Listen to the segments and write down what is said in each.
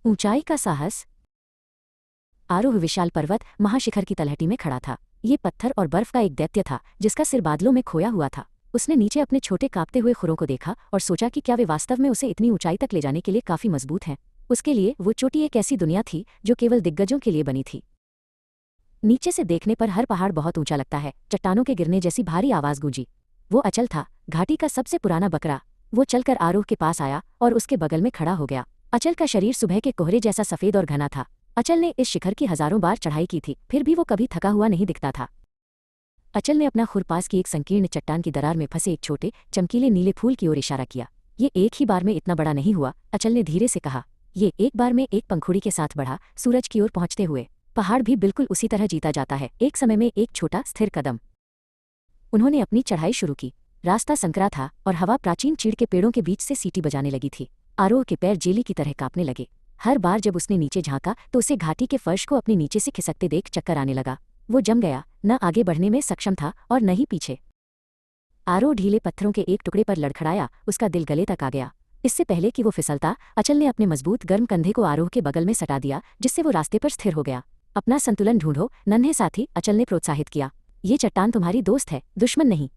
ऊंचाई का साहस। आरोह विशाल पर्वत महाशिखर की तलहटी में खड़ा था। ये पत्थर और बर्फ का एक दैत्य था जिसका सिर बादलों में खोया हुआ था। उसने नीचे अपने छोटे कांपते हुए खुरों को देखा और सोचा कि क्या वे वास्तव में उसे इतनी ऊंचाई तक ले जाने के लिए काफी मजबूत हैं। उसके लिए वो चोटी एक ऐसी दुनिया थी जो केवल दिग्गजों के लिए बनी थी। नीचे से देखने पर हर पहाड़ बहुत ऊंचा लगता है। चट्टानों के गिरने जैसी भारी आवाज गूंजी। वो अचल था, घाटी का सबसे पुराना बकरा। वो चलकर आरोह के पास आया और उसके बगल में खड़ा हो गया। अचल का शरीर सुबह के कोहरे जैसा सफेद और घना था। अचल ने इस शिखर की हजारों बार चढ़ाई की थी, फिर भी वो कभी थका हुआ नहीं दिखता था। अचल ने अपना खुर पास की एक संकीर्ण चट्टान की दरार में फंसे एक छोटे चमकीले नीले फूल की ओर इशारा किया। ये एक ही बार में इतना बड़ा नहीं हुआ, अचल ने धीरे से कहा। ये एक बार में एक पंखुड़ी के साथ बढ़ा, सूरज की ओर पहुंचते हुए। पहाड़ भी बिल्कुल उसी तरह जीता जाता है, एक समय में एक छोटा स्थिर कदम। उन्होंने अपनी चढ़ाई शुरू की। रास्ता संकरा था और हवा प्राचीन चीड़ के पेड़ों के बीच से सीटी बजाने लगी थी। आरोह के पैर जेली की तरह कांपने लगे। हर बार जब उसने नीचे झांका तो उसे घाटी के फर्श को अपने नीचे से खिसकते देख चक्कर आने लगा। वो जम गया, न आगे बढ़ने में सक्षम था और न ही पीछे। आरोह ढीले पत्थरों के एक टुकड़े पर लड़खड़ाया, उसका दिल गले तक आ गया। इससे पहले कि वो फिसलता, अचल ने अपने मजबूत गर्म कंधे को आरोह के बगल में सटा दिया, जिससे वो रास्ते पर स्थिर हो गया। अपना संतुलन ढूंढो नन्हे साथी, अचल ने प्रोत्साहित किया। ये चट्टान तुम्हारी दोस्त है, दुश्मन नहीं।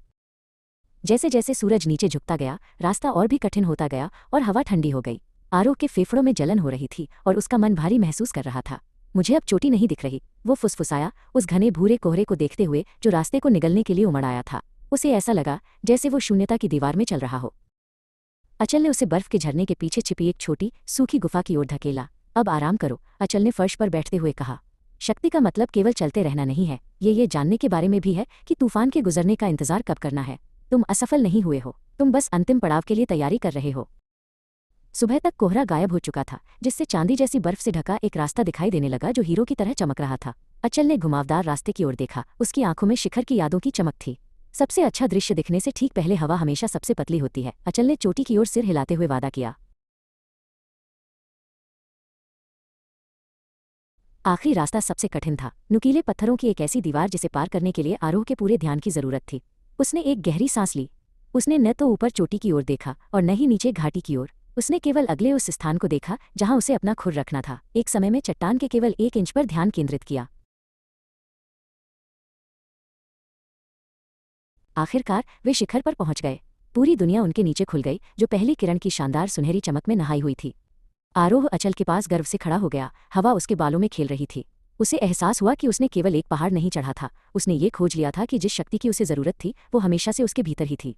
जैसे जैसे सूरज नीचे झुकता गया, रास्ता और भी कठिन होता गया और हवा ठंडी हो गई। आरोह के फेफड़ों में जलन हो रही थी और उसका मन भारी महसूस कर रहा था। मुझे अब चोटी नहीं दिख रही, वो फुसफुसाया, उस घने भूरे कोहरे को देखते हुए जो रास्ते को निगलने के लिए उमड़ आया था। उसे ऐसा लगा जैसे वो शून्यता की दीवार में चल रहा हो। अचल ने उसे बर्फ के झरने के पीछे छिपी एक छोटी सूखी गुफा की ओर धकेला। अब आराम करो, अचल ने फर्श पर बैठते हुए कहा। शक्ति का मतलब केवल चलते रहना नहीं है, ये जानने के बारे में भी है कि तूफान के गुजरने का इंतजार कब करना है। तुम असफल नहीं हुए हो, तुम बस अंतिम पड़ाव के लिए तैयारी कर रहे हो। सुबह तक कोहरा गायब हो चुका था, जिससे चांदी जैसी बर्फ से ढका एक रास्ता दिखाई देने लगा जो हीरो की तरह चमक रहा था। अचल ने घुमावदार रास्ते की ओर देखा, उसकी आंखों में शिखर की यादों की चमक थी। सबसे अच्छा दृश्य दिखने से ठीक पहले हवा हमेशा सबसे पतली होती है। अचल ने चोटी की ओर सिर हिलाते हुए वादा किया। आखिरी रास्ता सबसे कठिन था, नुकीले पत्थरों की एक ऐसी दीवार जिसे पार करने के लिए आरोह के पूरे ध्यान की जरूरत थी। उसने एक गहरी सांस ली। उसने न तो ऊपर चोटी की ओर देखा और न ही नीचे घाटी की ओर। उसने केवल अगले उस स्थान को देखा जहां उसे अपना खुर रखना था। एक समय में चट्टान के केवल 1 इंच पर ध्यान केंद्रित किया। आखिरकार वे शिखर पर पहुंच गए। पूरी दुनिया उनके नीचे खुल गई, जो पहली किरण की शानदार सुनहरी चमक में नहाई हुई थी। आरोह अचल के पास गर्व से खड़ा हो गया। हवा उसके बालों में खेल रही थी। उसे एहसास हुआ कि उसने केवल एक पहाड़ नहीं चढ़ा था, उसने ये खोज लिया था कि जिस शक्ति की उसे जरूरत थी वो हमेशा से उसके भीतर ही थी।